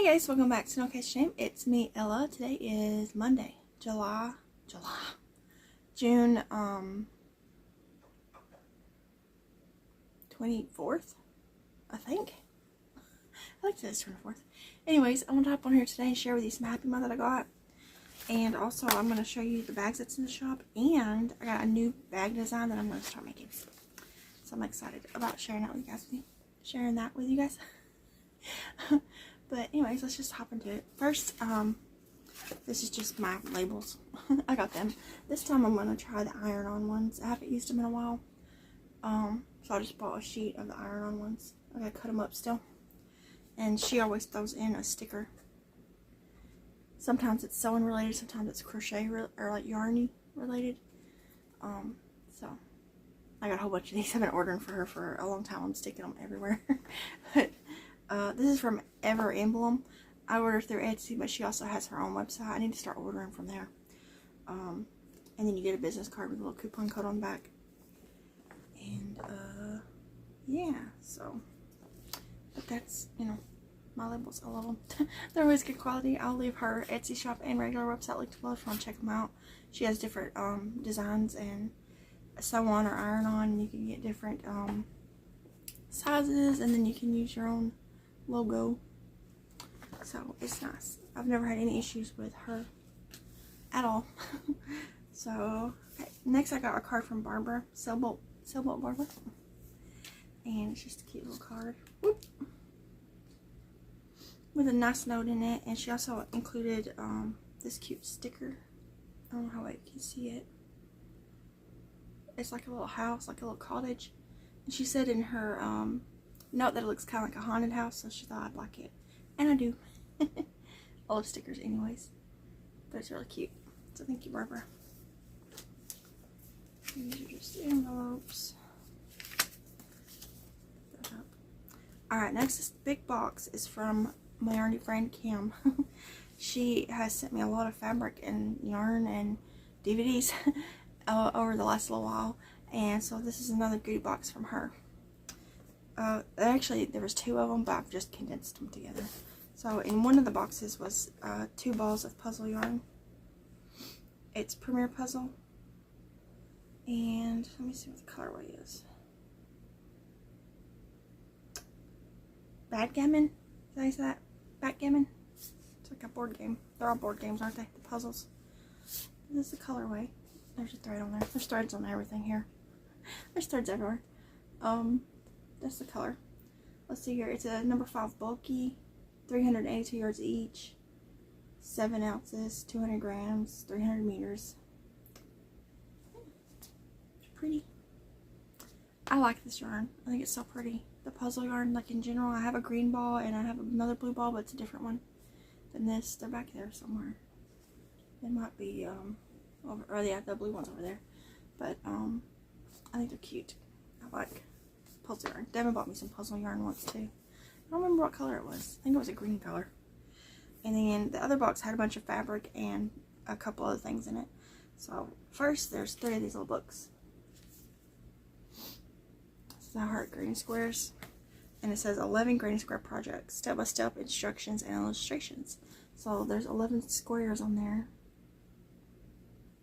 Hey guys, welcome back to No Catch Name. It's me, Ella. Today is Monday, June 24th, I think. I like to say it's 24th. Anyways, I'm going to hop on here today and share with you some Happy Mail that I got. And also, I'm going to show you the bags that's in the shop. And I got a new bag design that I'm going to start making. So I'm excited about sharing that with you guys. But anyways, let's just hop into it. First, this is just my labels. I got them. This time I'm going to try the iron-on ones. I haven't used them in a while. So I just bought a sheet of the iron-on ones. I gotta cut them up still. And she always throws in a sticker. Sometimes it's sewing related, sometimes it's crochet or like yarny related. So I got a whole bunch of these. I've been ordering for her for a long time. I'm sticking them everywhere. But this is from Ever Emblem. I ordered through Etsy, but she also has her own website. I need to start ordering from there. And then you get a business card with a little coupon code on the back. And yeah, so but that's, you know, my labels. I love them. They're always good quality. I'll leave her Etsy shop and regular website linked below if you want to check them out. She has different designs and sew on or iron on, and you can get different sizes, and then you can use your own logo. So it's nice. I've never had any issues with her at all. So okay. Next I got a card from Barbara, Sailboat Barbara, and it's just a cute little card. Whoop. With a nice note in it, and she also included this cute sticker. I don't know how well you can see it. It's like a little house, like a little cottage, and she said in her note that it looks kind of like a haunted house, so she thought I'd like it, and I do. I love stickers anyways, but it's really cute, so thank you, Barbara. These are just envelopes. Alright, next, this big box is from my yarny friend Kim. She has sent me a lot of fabric and yarn and DVDs over the last little while, and so this is another goodie box from her. Actually, there was two of them, but I've just condensed them together. So in one of the boxes was 2 balls of puzzle yarn. It's Premier Puzzle, and let me see what the colorway is. Backgammon? Did I say that? Backgammon? It's like a board game. They're all board games, aren't they? The puzzles. This is the colorway. There's a thread on there. There's threads on everything here. There's threads everywhere. That's the color. Let's see here. It's a number 5 bulky, 382 yards each, 7 ounces, 200 grams, 300 meters. It's pretty. I like this yarn. I think it's so pretty. The puzzle yarn, like in general, I have a green ball and I have another blue ball, but it's a different one than this. They're back there somewhere. It might be over, or yeah, the blue one's over there. But I think they're cute. I like puzzle yarn. Devin bought me some puzzle yarn once too. I don't remember what color it was. I think it was a green color. And then the other box had a bunch of fabric and a couple other things in it. So first, there's 3 of these little books. I heart granny squares, and it says 11 granny square projects, step-by-step instructions and illustrations. So there's 11 squares on there,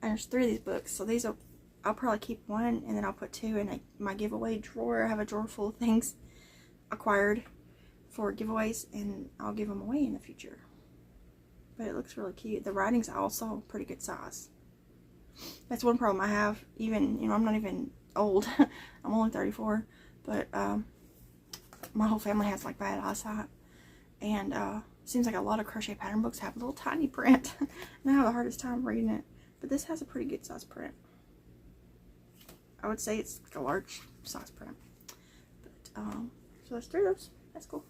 and there's 3 of these books. So these I'll probably keep one, and then I'll put 2 in my giveaway drawer. I have a drawer full of things acquired for giveaways, and I'll give them away in the future. But it looks really cute. The writing's also pretty good size. That's one problem I have. Even, you know, I'm not even old. I'm only 34, but my whole family has like bad eyesight, and seems like a lot of crochet pattern books have a little tiny print, and I have the hardest time reading it. But this has a pretty good size print. I would say it's like a large size print. But so there's 3 of those. That's cool.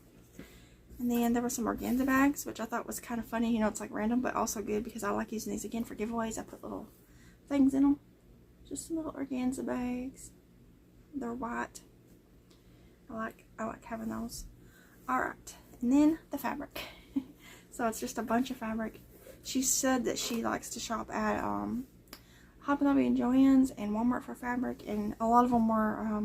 And then there were some organza bags, which I thought was kind of funny. You know, it's like random, but also good because I like using these again for giveaways. I put little things in them. Just some little organza bags. They're white. I like having those. Alright, and then the fabric. So it's just a bunch of fabric. She said that she likes to shop at Hobby Lobby and Joann's and Walmart for fabric, and a lot of them were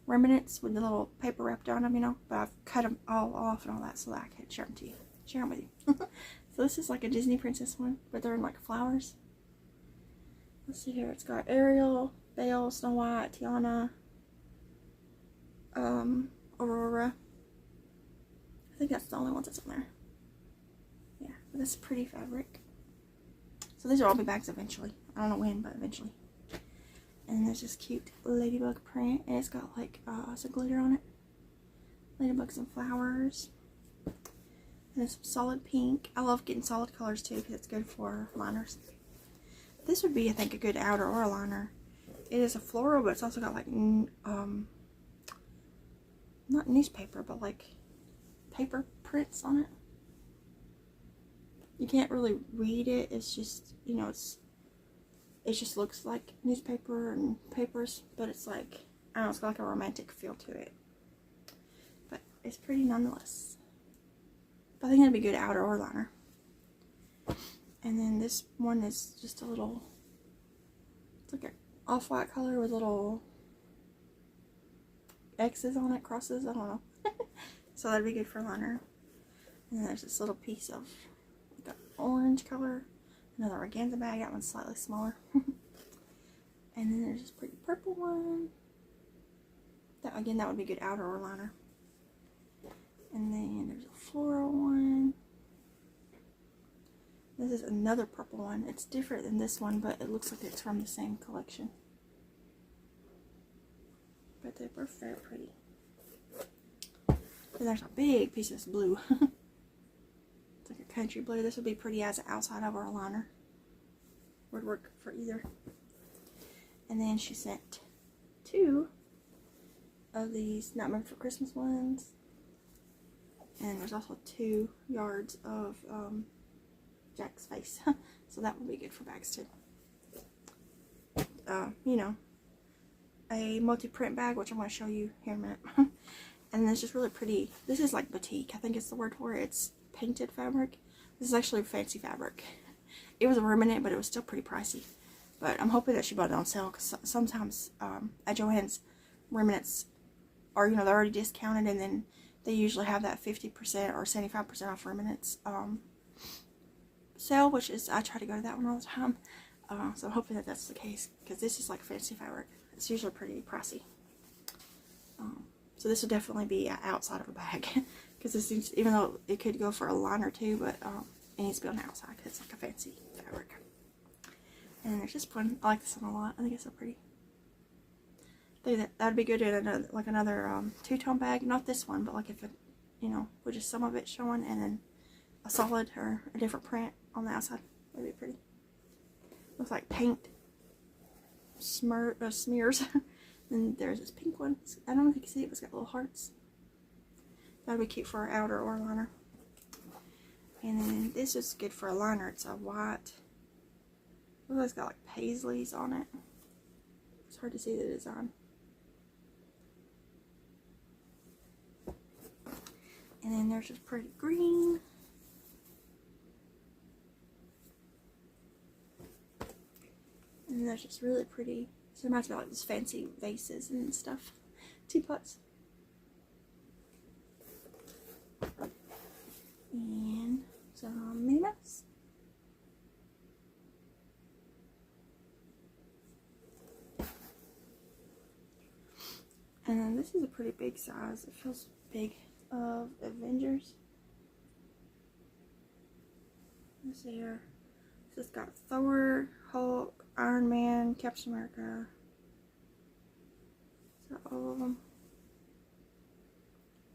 remnants with the little paper wrapped on them, you know, but I've cut them all off and all that so that I could share them to you. share them with you. So this is like a Disney princess one, but they're in like flowers. Let's see here. It's got Ariel, Belle, Snow White, Tiana, Aurora. I think that's the only ones that's on there. Yeah, but that's pretty fabric. So these will all be bags eventually. I don't know when, but eventually. And there's this cute ladybug print, and it's got like some glitter on it. Ladybugs and flowers. And it's solid pink. I love getting solid colors too because it's good for liners. This would be, I think, a good outer or a liner. It is a floral, but it's also got like not newspaper, but like paper prints on it. You can't really read it. It's just, you know, it just looks like newspaper and papers, but it's like, I don't know, it's got like a romantic feel to it. But it's pretty nonetheless. But I think that'd be good outer or liner. And then this one is just a little, it's like an off-white color with little X's on it, crosses, I don't know. So that'd be good for liner. And then there's this little piece of like an orange color. Another organza bag, that one's slightly smaller. And then there's this pretty purple one. That, again, that would be good outer or liner. And then there's a floral one. This is another purple one. It's different than this one, but it looks like it's from the same collection. But they were very pretty. And there's a big piece of this blue. It's like a country blue. This would be pretty as an outside of our liner. Would work for either. And then she sent 2 of these Not Meant for Christmas ones. And there's also 2 yards of Jack's face. So that would be good for bags too. You know, a multi-print bag, which I'm going to show you here in a minute. And then it's just really pretty. This is like batik, I think it's the word for it. It's painted fabric. This is actually fancy fabric. It was a remnant, but it was still pretty pricey. But I'm hoping that she bought it on sale, because sometimes at Joann's, remnants are, you know, they're already discounted, and then they usually have that 50% or 75% off remnants sale, which is, I try to go to that one all the time. So I'm hoping that that's the case, because this is like fancy fabric. It's usually pretty pricey. So this will definitely be outside of a bag, because this seems, even though it could go for a liner too, but it needs to be on the outside because it's like a fancy fabric. And then there's this one. I like this one a lot. I think it's so pretty. I think that'd be good in another, like another two-tone bag. Not this one, but like if it, you know, with just some of it showing, and then a solid or a different print on the outside. That'd be pretty. Looks like paint smears. Then there's this pink one. I don't know if you can see it, but it's got little hearts. That'd be cute for an outer or liner. And then this is good for a liner. It's a white. Looks like it's got like paisleys on it. It's hard to see the design. And then there's this pretty green. And then there's this really pretty. So it reminds me of like those fancy vases and stuff. Teapots. And some Minnie Mouse. And then this is a pretty big size. It feels big, of Avengers. Let's see here. So it's got Thor, Hulk, Iron Man, Captain America. So all of them.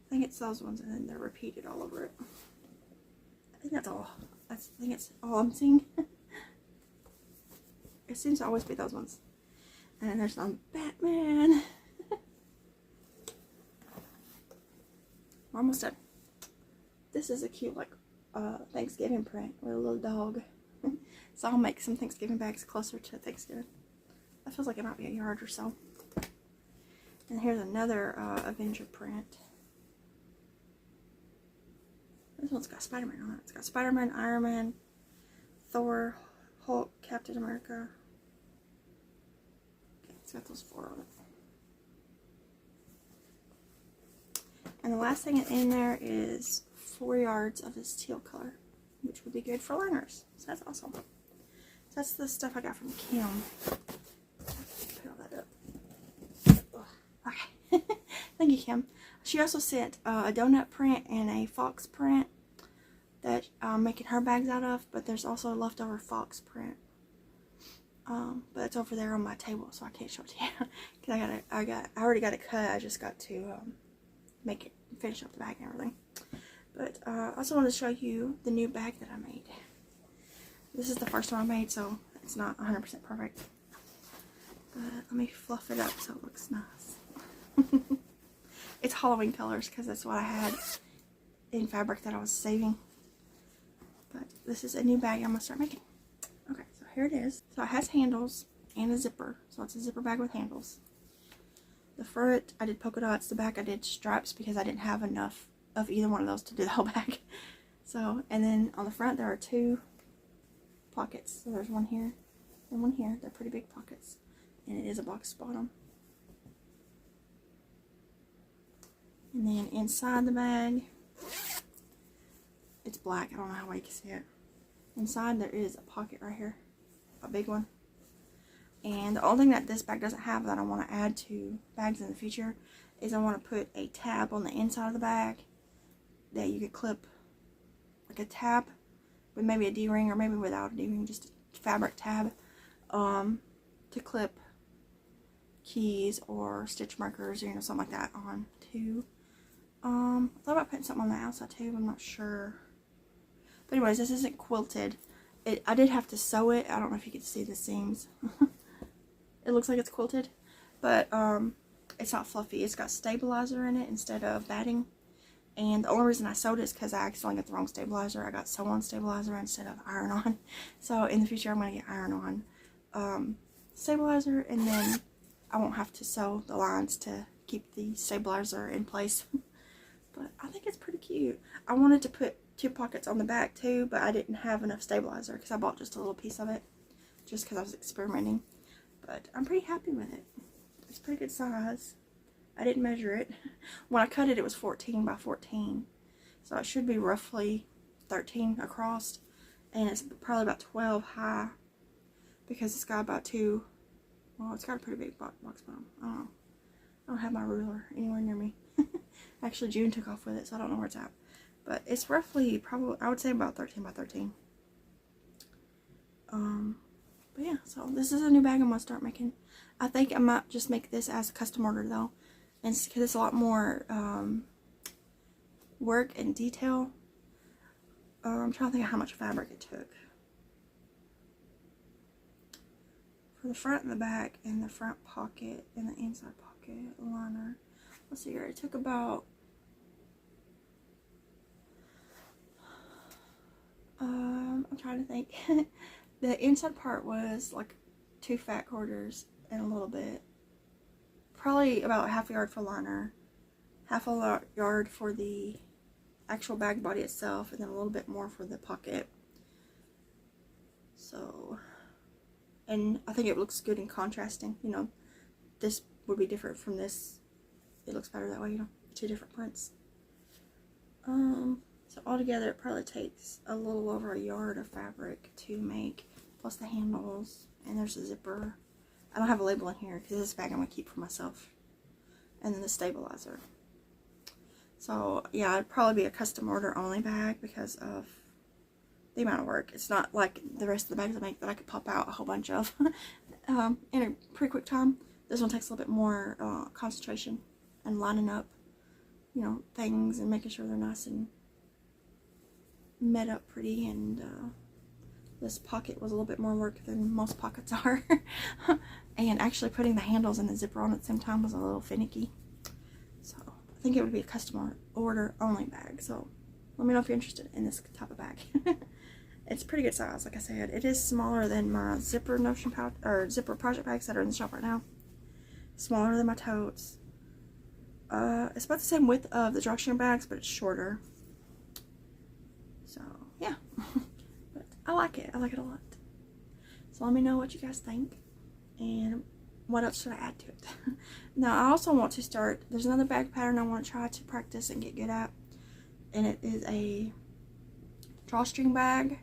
I think it's those ones, and then they're repeated all over it. I think that's all. I think it's all I'm seeing. It seems to always be those ones. And then there's some Batman. We're almost done. This is a cute, like, Thanksgiving print with a little dog. So I'll make some Thanksgiving bags closer to Thanksgiving. That feels like it might be a yard or so. And here's another Avenger print. This one's got Spider-Man on it. It's got Spider-Man, Iron Man, Thor, Hulk, Captain America. Okay, it's got those 4 on it. And the last thing in there is 4 yards of this teal color, which would be good for liners. So that's awesome. So that's the stuff I got from Kim. Put all that up. Okay. Thank you, Kim. She also sent a donut print and a fox print that I'm making her bags out of, but there's also a leftover fox print. But it's over there on my table, so I can't show it to you because I already got it cut. I just got to make it, finish up the bag and everything. But I also want to show you the new bag that I made. This is the first one I made, so it's not 100% perfect. But let me fluff it up so it looks nice. It's Halloween colors because that's what I had in fabric that I was saving. But this is a new bag I'm going to start making. Okay, so here it is. So it has handles and a zipper. So it's a zipper bag with handles. The front, I did polka dots. The back, I did stripes because I didn't have enough of either one of those to do the whole bag. So, and then on the front, there are 2 pockets. So there's one here and one here. They're pretty big pockets. And it is a box bottom. And then inside the bag, it's black. I don't know how well you can see it. Inside there is a pocket right here, a big one. And the only thing that this bag doesn't have that I want to add to bags in the future is I want to put a tab on the inside of the bag that you could clip, like a tab with maybe a D-ring or maybe without a D-ring, just a fabric tab to clip keys or stitch markers or something like that on too. I thought about putting something on the outside too, but I'm not sure. But anyways, this isn't quilted. I did have to sew it. I don't know if you can see the seams. It looks like it's quilted, but it's not fluffy. It's got stabilizer in it instead of batting. And the only reason I sewed it is because I accidentally got the wrong stabilizer. I got sew-on stabilizer instead of iron-on. So in the future, I'm going to get iron-on stabilizer, and then I won't have to sew the lines to keep the stabilizer in place. But I think it's pretty cute. I wanted to put 2 pockets on the back too, but I didn't have enough stabilizer because I bought just a little piece of it just because I was experimenting. But I'm pretty happy with it. It's pretty good size. I didn't measure it. When I cut it, it was 14 by 14. So it should be roughly 13 across. And it's probably about 12 high because it's got about 2. Well, it's got a pretty big box bottom. I don't know. I don't have my ruler anywhere near me. Actually, June took off with it, so I don't know where it's at. But it's roughly, probably, I would say about 13 by 13. But yeah, so this is a new bag I'm going to start making. I think I might just make this as a custom order though. And because it's a lot more work and detail. I'm trying to think of how much fabric it took. For the front and the back and the front pocket and the inside pocket liner. Let's see here. It took about I'm trying to think. The inside part was like 2 fat quarters and a little bit. Probably about half a yard for liner, half a yard for the actual bag body itself, and then a little bit more for the pocket. So, and I think it looks good in contrasting. You know, this would be different from this. It looks better that way, you know, 2 different prints. So altogether it probably takes a little over a yard of fabric to make, plus the handles, and there's a zipper. I don't have a label in here because this bag I'm going to keep for myself. And then the stabilizer. So yeah, it'd probably be a custom order only bag because of the amount of work. It's not like the rest of the bags I make that I could pop out a whole bunch of in a pretty quick time. This one takes a little bit more concentration and lining up, you know, things and making sure they're nice and met up pretty. And this pocket was a little bit more work than most pockets are. And actually putting the handles and the zipper on at the same time was a little finicky. So I think it would be a custom order only bag. So let me know if you're interested in this type of bag. It's pretty good size, like I said. It is smaller than my zipper notion pouch or zipper project bags that are in the shop right now. Smaller than my totes. It's about the same width of the drawstring bags, but it's shorter. So yeah. But I like it. I like it a lot. So let me know what you guys think. And what else should I add to it? Now I also want to start, there's another bag pattern I want to try to practice and get good at. and it is a drawstring bag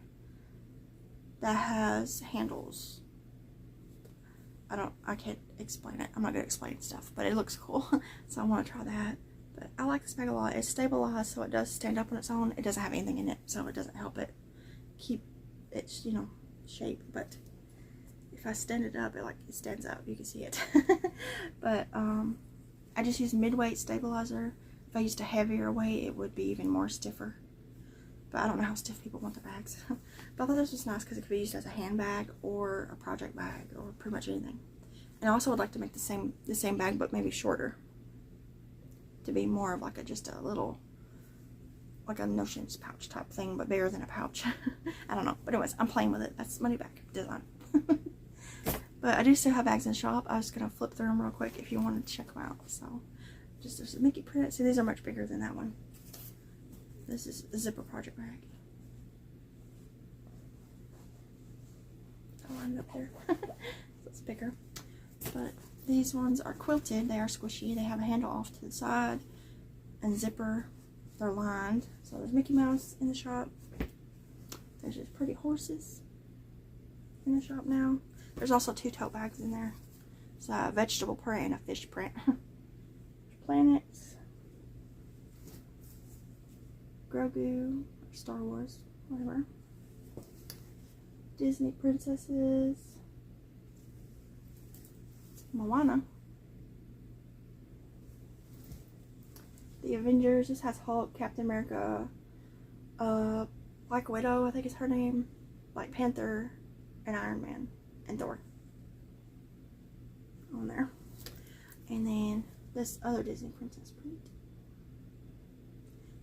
that has handles. I can't explain it. I'm not gonna explain stuff, but it looks cool. So I want to try that. But I like this bag a lot. It's stabilized, so it does stand up on its own. It doesn't have anything in it, so it doesn't help it keep its, you know, shape. But if I stand it up, it stands up. You can see it. But I just use mid-weight stabilizer. If I used a heavier weight, it would be even more stiffer. But I don't know how stiff people want the bags. But I thought this was nice because it could be used as a handbag or a project bag or pretty much anything. And I also would like to make the same bag, but maybe shorter, to be more of like just a little, like a notions pouch type thing, but bigger than a pouch. I don't know. But anyways, I'm playing with it. That's my new bag design. But I do still have bags in the shop. I was gonna flip through them real quick if you wanted to check them out. So just there's a Mickey print. See, these are much bigger than that one. This is the zipper project bag. I'll line it up there. So it's bigger. But these ones are quilted. They are squishy. They have a handle off to the side and zipper. They're lined. So there's Mickey Mouse in the shop. There's just pretty horses in the shop now. There's also 2 tote bags in there. It's a vegetable print and a fish print. Planets. Grogu. Star Wars. Whatever. Disney princesses. Moana. The Avengers. This has Hulk, Captain America, Black Widow, I think is her name, Black Panther, and Iron Man, and Thor on there. And then this other Disney princess print.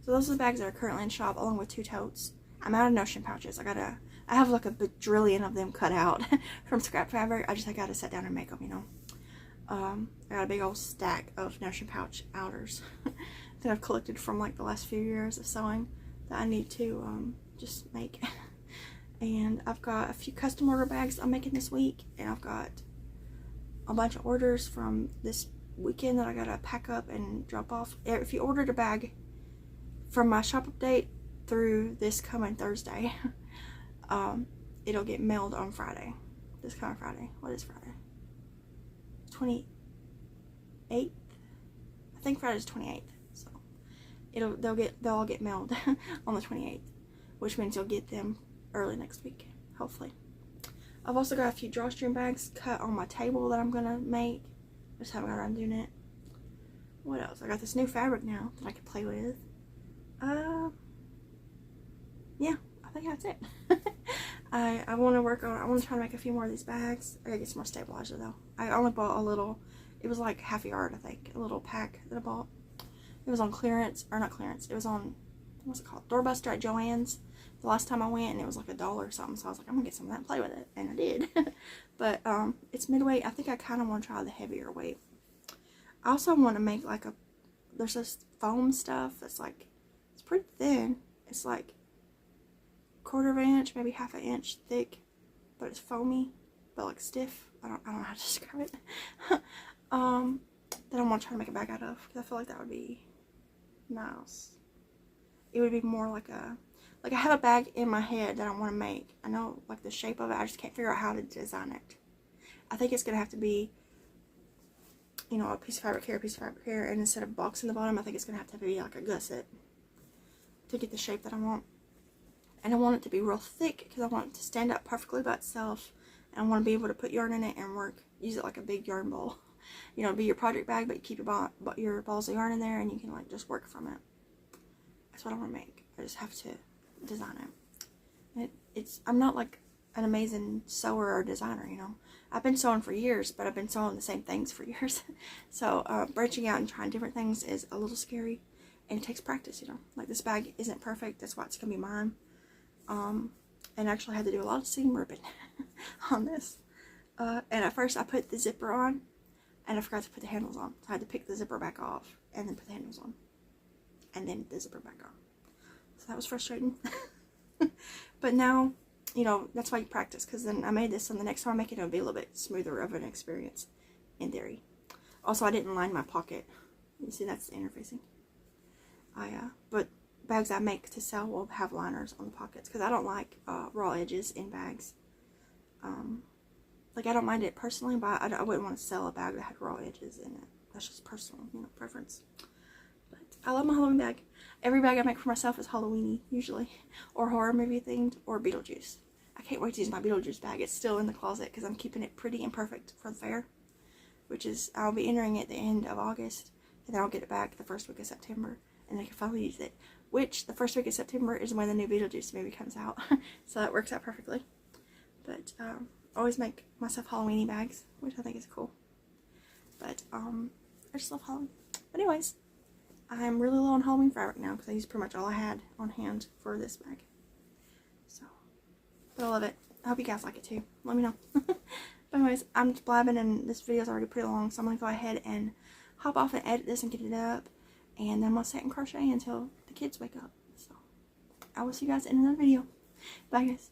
So those are the bags that are currently in shop, along with 2 totes. I'm out of notion pouches. I have like a bajillion of them cut out from scrap fabric. I gotta sit down and make them, you know. I got a big old stack of notion pouch outers that I've collected from like the last few years of sewing that I need to just make. And I've got a few custom order bags I'm making this week, and I've got a bunch of orders from this weekend that I gotta pack up and drop off. If you ordered a bag from my shop update through this coming Thursday, it'll get mailed on Friday. This coming Friday. What is Friday? 28th. I think Friday's 28th. So they'll all get mailed on the 28th, which means you'll get them early next week, hopefully. I've also got a few drawstring bags cut on my table that I'm gonna make. I just haven't got around doing it. What else? I got this new fabric now that I can play with. Yeah, I think that's it. I want to try to make a few more of these bags. I gotta get some more stabilizer though. I only bought a little, it was like half a yard, I think, a little pack that I bought. It was on clearance, or not clearance, it was on, what's it called, Doorbuster at Joann's the last time I went, and it was like $1 or something, so I was like, I'm gonna get some of that and play with it, and I did. But it's midweight. I think I kind of want to try the heavier weight. I also want to make like there's this foam stuff that's like, it's pretty thin. It's like 1/4 inch, maybe 1/2 inch thick, but it's foamy, but like stiff. I don't know how to describe it. That I want to try to make a bag out of, because I feel like that would be nice. It would be more like I have a bag in my head that I want to make. I know like the shape of it, I just can't figure out how to design it. I think it's gonna have to be, you know, a piece of fabric here, a piece of fabric here, and instead of box in the bottom, I think it's gonna have to be like a gusset to get the shape that I want. And I want it to be real thick because I want it to stand up perfectly by itself, and I want to be able to put yarn in it and use it like a big yarn ball. You know, be your project bag, but you keep your balls of yarn in there, and you can like just work from it. That's what I want to make. I just have to design it. I'm not like an amazing sewer or designer, you know. I've been sewing for years, but I've been sewing the same things for years. So branching out and trying different things is a little scary, and it takes practice, you know. Like this bag isn't perfect, that's why it's gonna be mine. And actually I had to do a lot of seam ripping on this. And at first I put the zipper on, and I forgot to put the handles on. So I had to pick the zipper back off, and then put the handles on, and then the zipper back on. So that was frustrating. But now, you know, that's why you practice, because then I made this, and the next time I make it, it'll be a little bit smoother of an experience, in theory. Also, I didn't line my pocket. You see, that's the interfacing. But bags I make to sell will have liners on the pockets, because I don't like raw edges in bags. Like, I don't mind it personally, but I wouldn't want to sell a bag that had raw edges in it. That's just personal, you know, preference. But I love my Halloween bag. Every bag I make for myself is Halloween-y, usually, or horror movie themed, or Beetlejuice. I can't wait to use my Beetlejuice bag. It's still in the closet because I'm keeping it pretty and perfect for the fair, which is, I'll be entering it at the end of August, and then I'll get it back the first week of September, and I can finally use it, which the first week of September is when the new Beetlejuice movie comes out, so that works out perfectly. But I always make myself Halloween-y bags, which I think is cool. But I just love Halloween. But anyways, I'm really low on Halloween fabric now because I used pretty much all I had on hand for this bag. So, but I love it. I hope you guys like it too. Let me know. But anyways, I'm just blabbing and this video is already pretty long, so I'm going to go ahead and hop off and edit this and get it up. And then I'm going to sit and crochet until the kids wake up. So, I will see you guys in another video. Bye guys.